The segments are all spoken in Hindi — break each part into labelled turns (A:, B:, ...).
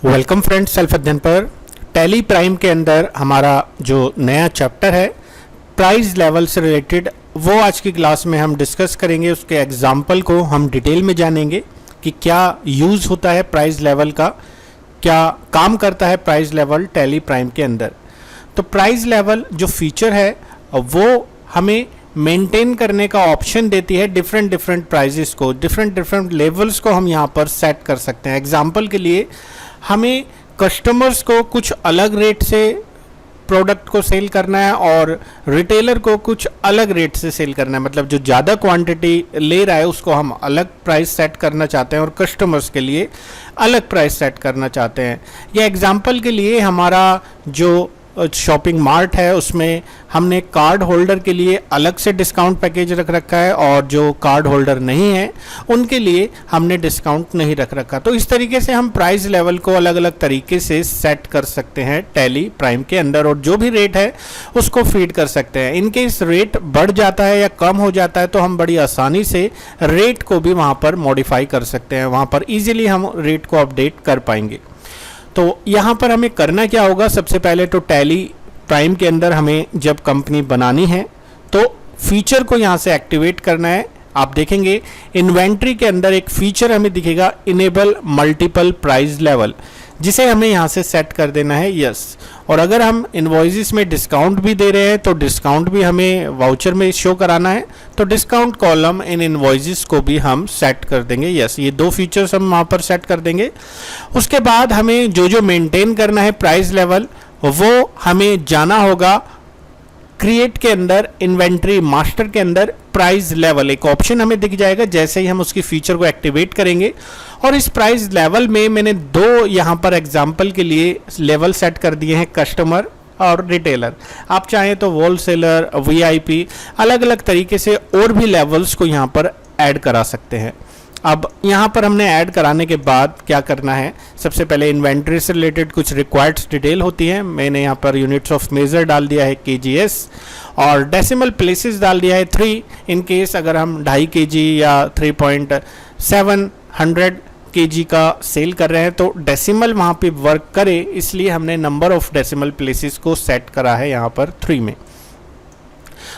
A: वेलकम फ्रेंड्स, सेल्फ अध्ययन पर टैली प्राइम के अंदर हमारा जो नया चैप्टर है प्राइस लेवल से रिलेटेड, वो आज की क्लास में हम डिस्कस करेंगे। उसके एग्जाम्पल को हम डिटेल में जानेंगे कि क्या यूज़ होता है प्राइस लेवल का, क्या काम करता है प्राइस लेवल टैली प्राइम के अंदर। तो प्राइस लेवल जो फीचर है वो हमें मेंटेन करने का ऑप्शन देती है। डिफरेंट प्राइजेस को, डिफरेंट लेवल्स को हम यहाँ पर सेट कर सकते हैं। एग्जाम्पल के लिए हमें कस्टमर्स को कुछ अलग रेट से प्रोडक्ट को सेल करना है और रिटेलर को कुछ अलग रेट से सेल करना है। मतलब जो ज़्यादा क्वांटिटी ले रहा है उसको हम अलग प्राइस सेट करना चाहते हैं और कस्टमर्स के लिए अलग प्राइस सेट करना चाहते हैं। या एग्जांपल के लिए हमारा जो शॉपिंग मार्ट है उसमें हमने कार्ड होल्डर के लिए अलग से डिस्काउंट पैकेज रख रखा है और जो कार्ड होल्डर नहीं है उनके लिए हमने डिस्काउंट नहीं रख रखा। तो इस तरीके से हम प्राइस लेवल को अलग अलग तरीके से सेट कर सकते हैं टैली प्राइम के अंदर और जो भी रेट है उसको फीड कर सकते हैं। इनकेस रेट बढ़ जाता है या कम हो जाता है तो हम बड़ी आसानी से रेट को भी वहाँ पर मॉडिफाई कर सकते हैं, वहाँ पर ईजिली हम रेट को अपडेट कर पाएंगे। तो यहाँ पर हमें करना क्या होगा, सबसे पहले तो टैली प्राइम के अंदर हमें जब कंपनी बनानी है तो फीचर को यहाँ से एक्टिवेट करना है। आप देखेंगे इन्वेंट्री के अंदर एक फीचर हमें दिखेगा, इनेबल मल्टीपल प्राइस लेवल, जिसे हमें यहाँ से सेट कर देना है यस। और अगर हम इनवॉइसेस में डिस्काउंट भी दे रहे हैं तो डिस्काउंट भी हमें वाउचर में शो कराना है, तो डिस्काउंट कॉलम इन इनवॉइसेस को भी हम सेट कर देंगे यस। ये दो फीचर्स हम वहाँ पर सेट कर देंगे। उसके बाद हमें जो मेंटेन करना है प्राइस लेवल वो हमें जाना होगा क्रिएट के अंदर, इन्वेंट्री मास्टर के अंदर प्राइस लेवल एक ऑप्शन हमें दिख जाएगा जैसे ही हम उसकी फीचर को एक्टिवेट करेंगे। और इस प्राइस लेवल में मैंने दो यहाँ पर एग्जांपल के लिए लेवल सेट कर दिए हैं, कस्टमर और रिटेलर। आप चाहें तो होलसेलर, वीआईपी, अलग अलग तरीके से और भी लेवल्स को यहाँ पर ऐड करा सकते हैं। अब यहाँ पर हमने ऐड कराने के बाद क्या करना है, सबसे पहले इन्वेंट्री से रिलेटेड कुछ रिक्वायर्ड डिटेल होती है। मैंने यहाँ पर यूनिट्स ऑफ मेजर डाल दिया है केजीएस और डेसिमल प्लेसेस डाल दिया है 3। इन केस अगर हम 2.5 kg या 3.700 kg का सेल कर रहे हैं तो डेसिमल वहाँ पे वर्क करे, इसलिए हमने नंबर ऑफ डेसिमल प्लेसेस को सेट करा है यहाँ पर 3 में।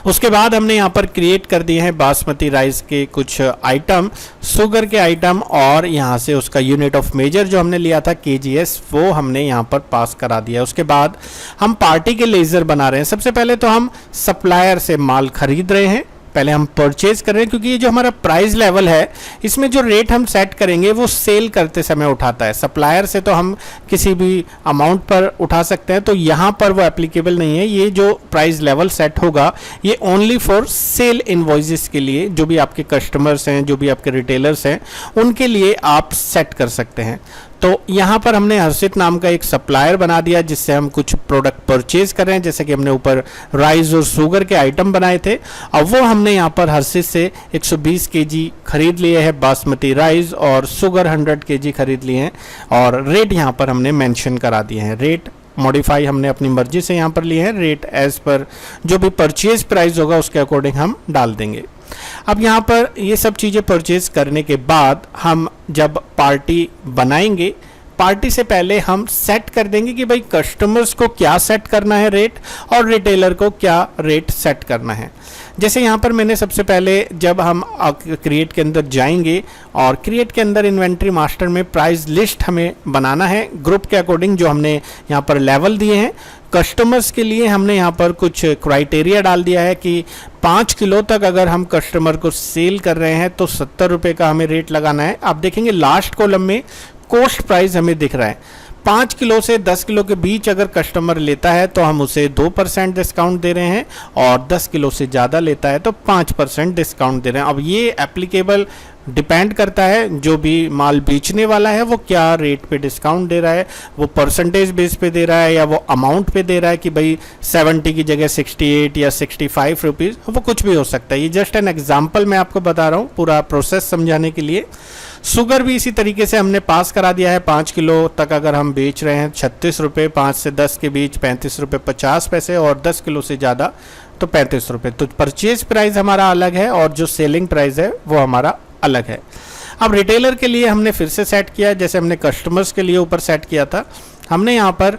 A: उसके बाद हमने यहाँ पर क्रिएट कर दिए हैं बासमती राइस के कुछ आइटम, शुगर के आइटम और यहाँ से उसका यूनिट ऑफ मेजर जो हमने लिया था केजीएस वो हमने यहाँ पर पास करा दिया। उसके बाद हम पार्टी के लेज़र बना रहे हैं। सबसे पहले तो हम सप्लायर से माल खरीद रहे हैं, पहले हम परचेज कर रहे हैं क्योंकि ये जो हमारा प्राइस लेवल है इसमें जो रेट हम सेट करेंगे वो सेल करते समय उठाता है। सप्लायर से तो हम किसी भी अमाउंट पर उठा सकते हैं, तो यहाँ पर वो एप्लीकेबल नहीं है। ये जो प्राइस लेवल सेट होगा ये ओनली फॉर सेल इनवॉइसेस के लिए, जो भी आपके कस्टमर्स हैं, जो भी आपके रिटेलर्स हैं, उनके लिए आप सेट कर सकते हैं। तो यहाँ पर हमने हर्षित नाम का एक सप्लायर बना दिया जिससे हम कुछ प्रोडक्ट परचेज कर रहे हैं, जैसे कि हमने ऊपर राइस और शुगर के आइटम बनाए थे। अब वो हमने यहाँ पर हर्षित से 120 kg खरीद लिए हैं बासमती राइस और शुगर 100 kg खरीद लिए हैं और रेट यहाँ पर हमने मेंशन करा दिए हैं। रेट मॉडिफाई हमने अपनी मर्जी से यहाँ पर लिए हैं, रेट एज पर जो भी परचेज प्राइस होगा उसके अकॉर्डिंग हम डाल देंगे। अब यहाँ पर ये सब चीज़ें परचेज करने के बाद हम जब पार्टी बनाएंगे, पार्टी से पहले हम सेट कर देंगे कि भाई कस्टमर्स को क्या सेट करना है रेट और रिटेलर को क्या रेट सेट करना है। जैसे यहाँ पर मैंने सबसे पहले जब हम क्रिएट के अंदर जाएंगे और क्रिएट के अंदर इन्वेंट्री मास्टर में प्राइस लिस्ट हमें बनाना है ग्रुप के अकॉर्डिंग, जो हमने यहाँ पर लेवल दिए हैं। कस्टमर्स के लिए हमने यहाँ पर कुछ क्राइटेरिया डाल दिया है कि 5 किलो तक अगर हम कस्टमर को सेल कर रहे हैं तो 70 रुपये का हमें रेट लगाना है। आप देखेंगे लास्ट कॉलम में कॉस्ट प्राइस हमें दिख रहा है। 5 किलो से 10 किलो के बीच अगर कस्टमर लेता है तो हम उसे 2% डिस्काउंट दे रहे हैं और 10 किलो से ज़्यादा लेता है तो 5% डिस्काउंट दे रहे हैं। अब ये एप्लीकेबल डिपेंड करता है जो भी माल बेचने वाला है वो क्या रेट पे डिस्काउंट दे रहा है, वो परसेंटेज बेस पे दे रहा है या वो अमाउंट पे दे रहा है कि भाई 70 की जगह 68 या 65 रुपीज़, वो कुछ भी हो सकता है। ये जस्ट एन एग्जांपल मैं आपको बता रहा हूँ पूरा प्रोसेस समझाने के लिए। शुगर भी इसी तरीके से हमने पास करा दिया है। 5 किलो तक अगर हम बेच रहे हैं 36 रुपये, 5 से 10 के बीच 35 रुपये 50 पैसे और 10 किलो से ज़्यादा तो 35 रुपये। तो परचेज प्राइस हमारा अलग है और जो सेलिंग प्राइस है वो हमारा अलग है। अब रिटेलर के लिए हमने फिर से सेट किया, जैसे हमने कस्टमर्स के लिए ऊपर सेट किया था, हमने यहाँ पर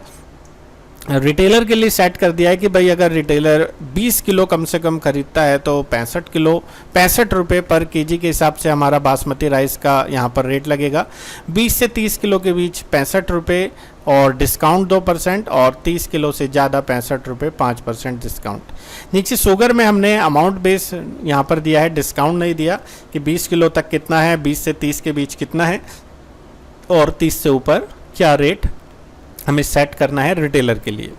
A: रिटेलर के लिए सेट कर दिया है कि भाई अगर रिटेलर 20 किलो कम से कम खरीदता है तो 65 रुपये पर केजी के हिसाब से हमारा बासमती राइस का यहाँ पर रेट लगेगा। 20 से 30 किलो के बीच 65 रुपये और डिस्काउंट 2%, और 30 किलो से ज़्यादा 65 रुपये 5% डिस्काउंट। नीचे शुगर में हमने अमाउंट बेस यहाँ पर दिया है, डिस्काउंट नहीं दिया कि 20 किलो तक कितना है, 20 से 30 के बीच कितना है और 30 से ऊपर क्या रेट हमें सेट करना है रिटेलर के लिए।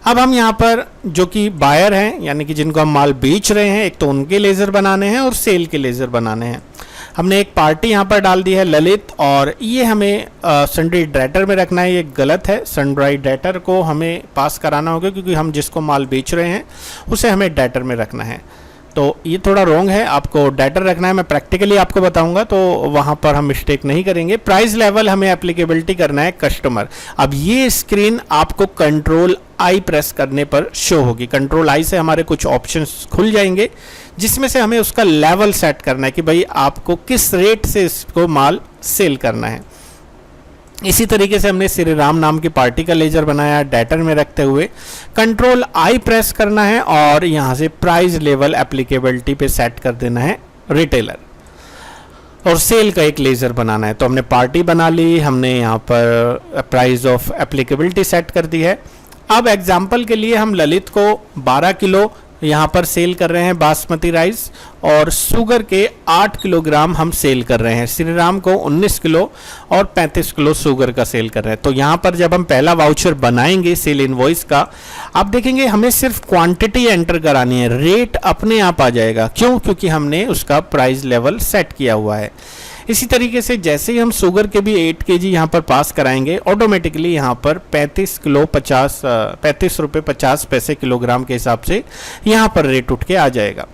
A: अब हम यहाँ पर जो कि बायर हैं, यानी कि जिनको हम माल बेच रहे हैं, एक तो उनके लेज़र बनाने हैं और सेल के लेज़र बनाने हैं। हमने एक पार्टी यहाँ पर डाल दी है ललित, और ये हमें सन्ड्री डेटर में रखना है। ये गलत है, सन्ड्री डेटर को हमें पास कराना होगा क्योंकि हम जिसको माल बेच रहे हैं उसे हमें डेटर में रखना है। तो ये थोड़ा रॉन्ग है, आपको डेटर रखना है। मैं प्रैक्टिकली आपको बताऊंगा तो वहाँ पर हम मिस्टेक नहीं करेंगे। प्राइस लेवल हमें एप्लीकेबिलिटी करना है कस्टमर। अब ये स्क्रीन आपको कंट्रोल आई प्रेस करने पर शो होगी। कंट्रोल आई से हमारे कुछ ऑप्शंस खुल जाएंगे जिसमें से हमें उसका लेवल सेट करना है कि भाई आपको किस रेट से इसको माल सेल करना है। इसी तरीके से हमने श्री राम नाम की पार्टी का लेजर बनाया, डेटर में रखते हुए कंट्रोल आई प्रेस करना है और यहाँ से प्राइस लेवल एप्लीकेबिलिटी पे सेट कर देना है रिटेलर, और सेल का एक लेजर बनाना है। तो हमने पार्टी बना ली, हमने यहाँ पर प्राइस ऑफ एप्लीकेबिलिटी सेट कर दी है। अब एग्जाम्पल के लिए हम ललित को 12 किलो यहाँ पर सेल कर रहे हैं बासमती राइस, और शुगर के 8 किलोग्राम हम सेल कर रहे हैं। श्री राम को 19 किलो और 35 किलो शुगर का सेल कर रहे हैं। तो यहाँ पर जब हम पहला वाउचर बनाएंगे सेल इनवॉइस का, आप देखेंगे हमें सिर्फ क्वांटिटी एंटर करानी है, रेट अपने आप आ जाएगा। क्यों? क्योंकि हमने उसका प्राइस लेवल सेट किया हुआ है। इसी तरीके से जैसे ही हम शुगर के भी 8 केजी यहाँ पर पास कराएंगे, ऑटोमेटिकली यहाँ पर 35 रुपये 50 पैसे किलोग्राम के हिसाब से यहाँ पर रेट उठ के आ जाएगा।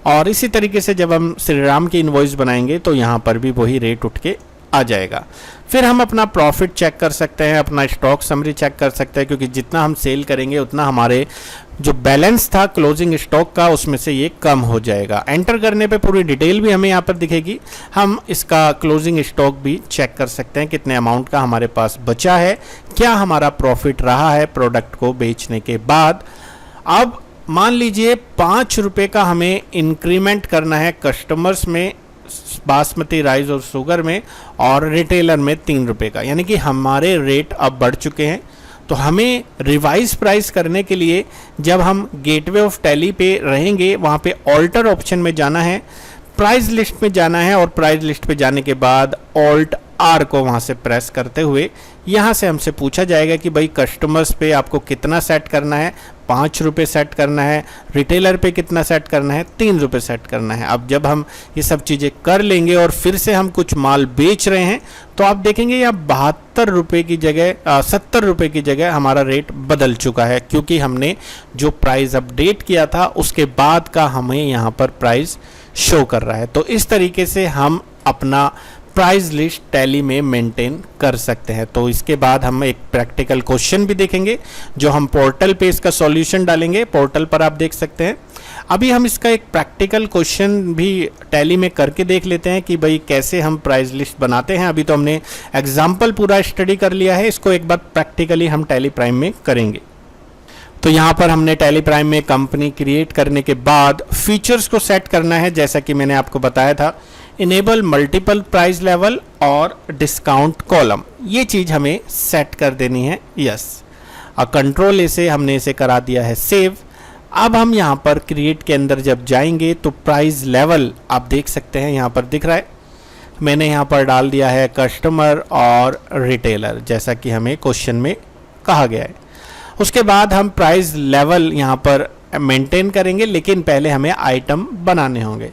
A: और इसी तरीके से जब हम श्री राम की इनवॉइस बनाएंगे तो यहाँ पर भी वही रेट उठ के आ जाएगा। फिर हम अपना प्रॉफिट चेक कर सकते हैं, अपना स्टॉक समरी चेक कर सकते हैं, क्योंकि जितना हम सेल करेंगे उतना हमारे जो बैलेंस था क्लोजिंग स्टॉक का उसमें से ये कम हो जाएगा। एंटर करने पे पूरी डिटेल भी हमें यहाँ पर दिखेगी। हम इसका क्लोजिंग स्टॉक भी चेक कर सकते हैं, कितने अमाउंट का हमारे पास बचा है, क्या हमारा प्रॉफिट रहा है प्रोडक्ट को बेचने के बाद। अब मान लीजिए 5 रुपये का हमें इंक्रीमेंट करना है कस्टमर्स में बासमती राइस और शुगर में, और रिटेलर में 3 रुपये का, यानी कि हमारे रेट अब बढ़ चुके हैं। तो हमें रिवाइज प्राइस करने के लिए जब हम गेटवे ऑफ टैली पे रहेंगे, वहाँ पे ऑल्टर ऑप्शन में जाना है, प्राइस लिस्ट में जाना है, और प्राइस लिस्ट पे जाने के बाद ऑल्ट आर को वहाँ से प्रेस करते हुए यहाँ से हमसे पूछा जाएगा कि भाई कस्टमर्स पे आपको कितना सेट करना है, 5 रुपये सेट करना है, रिटेलर पे कितना सेट करना है, 3 रुपये सेट करना है। अब जब हम ये सब चीज़ें कर लेंगे और फिर से हम कुछ माल बेच रहे हैं तो आप देखेंगे यहाँ 72 रुपये की जगह 70 रुपये की जगह हमारा रेट बदल चुका है, क्योंकि हमने जो प्राइस अपडेट किया था उसके बाद का हमें यहाँ पर प्राइस शो कर रहा है। तो इस तरीके से हम अपना प्राइस लिस्ट टैली में मेंटेन कर सकते हैं। तो इसके बाद हम एक प्रैक्टिकल क्वेश्चन भी देखेंगे जो हम पोर्टल पे इसका सॉल्यूशन डालेंगे, पोर्टल पर आप देख सकते हैं। अभी हम इसका एक प्रैक्टिकल क्वेश्चन भी टैली में करके देख लेते हैं कि भाई कैसे हम प्राइस लिस्ट बनाते हैं। अभी तो हमने एग्जाम्पल पूरा स्टडी कर लिया है, इसको एक बार प्रैक्टिकली हम टैली प्राइम में करेंगे। तो यहाँ पर हमने टैली प्राइम में कंपनी क्रिएट करने के बाद फीचर्स को सेट करना है, जैसा कि मैंने आपको बताया था, इनेबल मल्टीपल प्राइस लेवल और डिस्काउंट कॉलम, ये चीज़ हमें सेट कर देनी है। यस, और कंट्रोल ए से हमने इसे करा दिया है सेव। अब हम यहाँ पर क्रिएट के अंदर जब जाएंगे तो प्राइस लेवल आप देख सकते हैं यहाँ पर दिख रहा है। मैंने यहाँ पर डाल दिया है कस्टमर और रिटेलर, जैसा कि हमें क्वेश्चन में कहा गया है। उसके बाद हम प्राइस लेवल यहाँ पर मेंटेन करेंगे, लेकिन पहले हमें आइटम बनाने होंगे।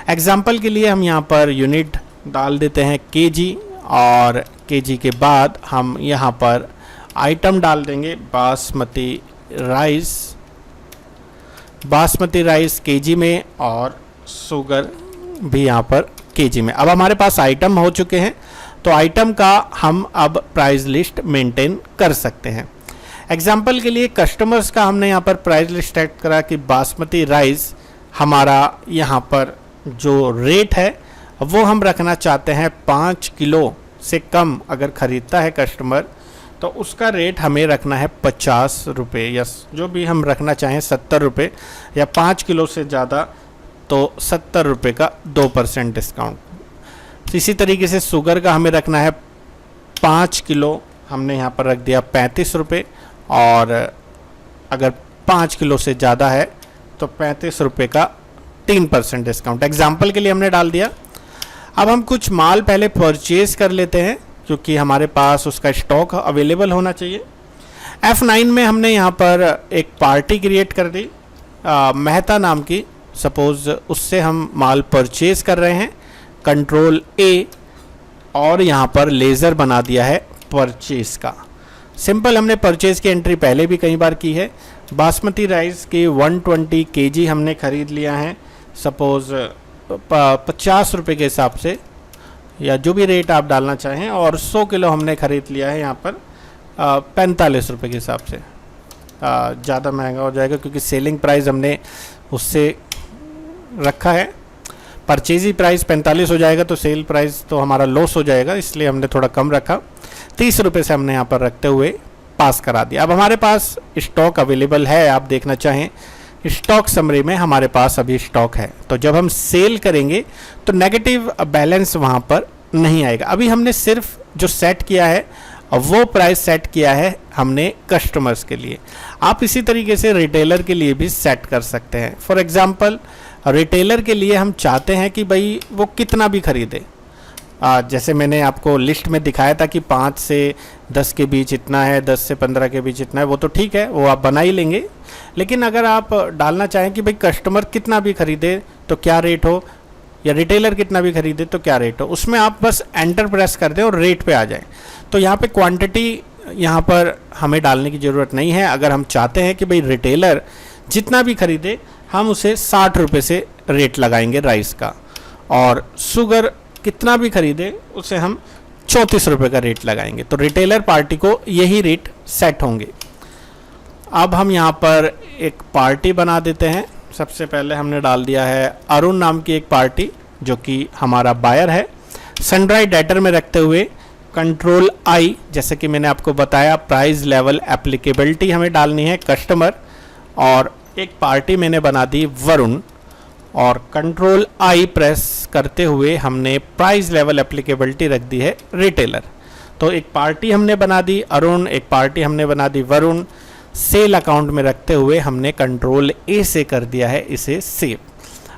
A: एग्जाम्पल के लिए हम यहाँ पर यूनिट डाल देते हैं केजी, और केजी के बाद हम यहाँ पर आइटम डाल देंगे बासमती राइस केजी में, और शुगर भी यहाँ पर केजी में। अब हमारे पास आइटम हो चुके हैं, तो आइटम का हम अब प्राइस लिस्ट मेंटेन कर सकते हैं। एग्जाम्पल के लिए कस्टमर्स का हमने यहाँ पर प्राइस लिस्ट सेट करा कि बासमती राइस हमारा यहाँ पर जो रेट है वो हम रखना चाहते हैं 5 किलो से कम अगर ख़रीदता है कस्टमर, तो उसका रेट हमें रखना है 50 रुपये, या जो भी हम रखना चाहें 70 रुपये, या 5 किलो से ज़्यादा तो 70 रुपये का 2% डिस्काउंट। इसी तरीके से शुगर का हमें रखना है 5 किलो, हमने यहाँ पर रख दिया 35 रुपये, और अगर 5 किलो से ज़्यादा है तो 35 रुपये का 3% डिस्काउंट एग्जाम्पल के लिए हमने डाल दिया। अब हम कुछ माल पहले परचेज़ कर लेते हैं, क्योंकि हमारे पास उसका स्टॉक अवेलेबल होना चाहिए। F9 में हमने यहाँ पर एक पार्टी क्रिएट कर दी मेहता नाम की, सपोज़ उससे हम माल परचेज़ कर रहे हैं, कंट्रोल A, और यहाँ पर लेज़र बना दिया है परचेज़ का। सिंपल, हमने परचेज़ की एंट्री पहले भी कई बार की है। बासमती राइस के 120 kg हमने ख़रीद लिया है, सपोज़ 50 रुपये के हिसाब से, या जो भी रेट आप डालना चाहें, और 100 किलो हमने ख़रीद लिया है यहाँ पर 45 रुपये के हिसाब से। ज़्यादा महंगा हो जाएगा क्योंकि सेलिंग प्राइस हमने उससे रखा है, परचेजी प्राइस 45 हो जाएगा तो सेल प्राइस तो हमारा लॉस हो जाएगा, इसलिए हमने थोड़ा कम रखा। 30 रुपये से हमने यहाँ पर रखते हुए पास करा दिया। अब हमारे पास स्टॉक अवेलेबल है, आप देखना चाहें स्टॉक समरी में हमारे पास अभी स्टॉक है, तो जब हम सेल करेंगे तो नेगेटिव बैलेंस वहाँ पर नहीं आएगा। अभी हमने सिर्फ जो सेट किया है वो प्राइस सेट किया है हमने कस्टमर्स के लिए। आप इसी तरीके से रिटेलर के लिए भी सेट कर सकते हैं। फॉर एग्जांपल, रिटेलर के लिए हम चाहते हैं कि भाई वो कितना भी खरीदे, जैसे मैंने आपको लिस्ट में दिखाया था कि 5 से 10 के बीच इतना है, 10 से 15 के बीच इतना है, वो तो ठीक है, वो आप बना ही लेंगे। लेकिन अगर आप डालना चाहें कि भाई कस्टमर कितना भी खरीदे तो क्या रेट हो, या रिटेलर कितना भी खरीदे तो क्या रेट हो, उसमें आप बस एंटर प्रेस कर दें और रेट पे आ जाएं। तो यहाँ पे क्वांटिटी यहाँ पर हमें डालने की ज़रूरत नहीं है। अगर हम चाहते हैं कि भाई रिटेलर जितना भी खरीदे, हम उसे 60 रुपये से रेट लगाएंगे राइस का, और शुगर कितना भी खरीदे उसे हम 34 रुपये का रेट लगाएंगे। तो रिटेलर पार्टी को यही रेट सेट होंगे। अब हम यहाँ पर एक पार्टी बना देते हैं। सबसे पहले हमने डाल दिया है अरुण नाम की एक पार्टी, जो कि हमारा बायर है। सनड्राई डेटर में रखते हुए कंट्रोल I, जैसे कि मैंने आपको बताया, प्राइस लेवल एप्लीकेबिलिटी हमें डालनी है कस्टमर, और एक पार्टी मैंने बना दी वरुण, और कंट्रोल I प्रेस करते हुए हमने प्राइस लेवल एप्लीकेबिलिटी रख दी है रिटेलर। तो एक पार्टी हमने बना दी अरुण, एक पार्टी हमने बना दी वरुण। सेल अकाउंट में रखते हुए हमने कंट्रोल A से कर दिया है इसे सेव।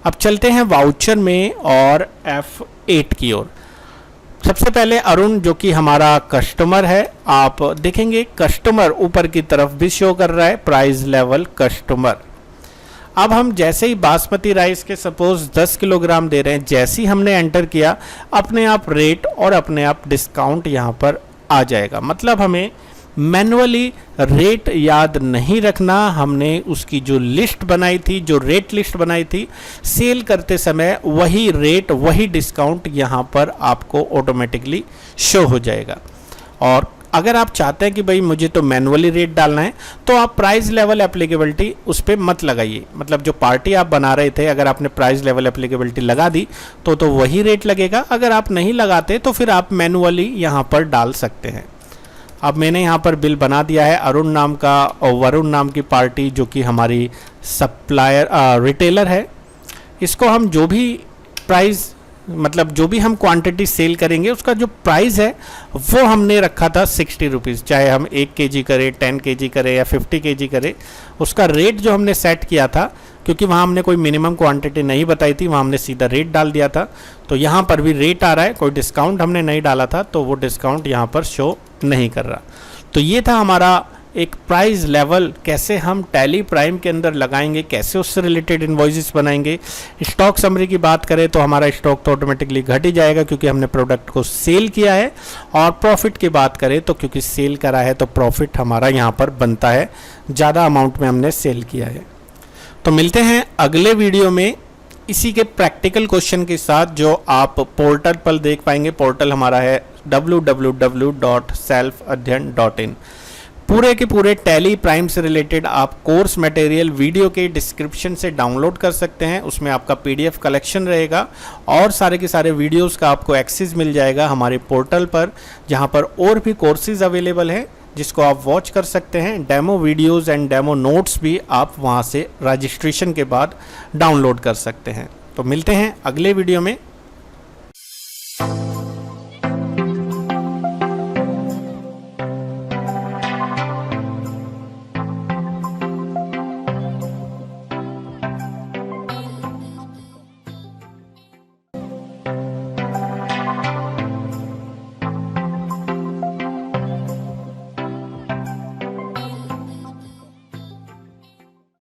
A: अब चलते हैं वाउचर में और F8 की ओर। सबसे पहले अरुण, जो कि हमारा कस्टमर है, आप देखेंगे कस्टमर ऊपर की तरफ भी शो कर रहा है, प्राइस लेवल कस्टमर। अब हम जैसे ही बासमती राइस के सपोज 10 किलोग्राम दे रहे हैं, जैसे ही हमने एंटर किया, अपने आप रेट और अपने आप डिस्काउंट यहाँ पर आ जाएगा। मतलब हमें मैनुअली रेट याद नहीं रखना, हमने उसकी जो लिस्ट बनाई थी, जो रेट लिस्ट बनाई थी, सेल करते समय वही रेट वही डिस्काउंट यहाँ पर आपको ऑटोमेटिकली शो हो जाएगा। और अगर आप चाहते हैं कि भाई मुझे तो मैनुअली रेट डालना है, तो आप प्राइस लेवल एप्लीकेबिलिटी उस पर मत लगाइए। मतलब जो पार्टी आप बना रहे थे, अगर आपने प्राइस लेवल एप्लीकेबिलिटी लगा दी तो वही रेट लगेगा। अगर आप नहीं लगाते तो फिर आप मैनुअली यहाँ पर डाल सकते हैं। अब मैंने यहाँ पर बिल बना दिया है अरुण नाम का और वरुण नाम की पार्टी, जो कि हमारी सप्लायर रिटेलर है। इसको हम जो भी प्राइस, मतलब जो भी हम क्वांटिटी सेल करेंगे, उसका जो प्राइस है वो हमने रखा था 60 रुपीज़। चाहे हम 1 kg करें, 10 kg करें या 50 kg करें, उसका रेट जो हमने सेट किया था, क्योंकि वहाँ हमने कोई मिनिमम क्वांटिटी नहीं बताई थी, वहाँ हमने सीधा रेट डाल दिया था। तो यहाँ पर भी रेट आ रहा है, कोई डिस्काउंट हमने नहीं डाला था, तो वो डिस्काउंट यहाँ पर शो नहीं कर रहा। तो ये था हमारा एक प्राइस लेवल, कैसे हम टैली प्राइम के अंदर लगाएंगे, कैसे उससे रिलेटेड इनवॉइसेस बनाएंगे। स्टॉक समरी की बात करें तो हमारा स्टॉक तो ऑटोमेटिकली घट ही जाएगा, क्योंकि हमने प्रोडक्ट को सेल किया है। और प्रॉफिट की बात करें तो क्योंकि सेल करा है तो प्रॉफिट हमारा यहाँ पर बनता है, ज़्यादा अमाउंट में हमने सेल किया है। तो मिलते हैं अगले वीडियो में इसी के प्रैक्टिकल क्वेश्चन के साथ, जो आप पोर्टल पर देख पाएंगे। पोर्टल हमारा है www.selfadhyan.in। पूरे के पूरे टैली प्राइम से रिलेटेड आप कोर्स मटेरियल वीडियो के डिस्क्रिप्शन से डाउनलोड कर सकते हैं। उसमें आपका पीडीएफ कलेक्शन रहेगा और सारे के सारे वीडियोस का आपको एक्सेस मिल जाएगा हमारे पोर्टल पर, जहां पर और भी कोर्सेज अवेलेबल हैं जिसको आप वॉच कर सकते हैं। Demo videos and demo notes भी आप वहां से रजिस्ट्रेशन के बाद डाउनलोड कर सकते हैं। तो मिलते हैं अगले वीडियो में।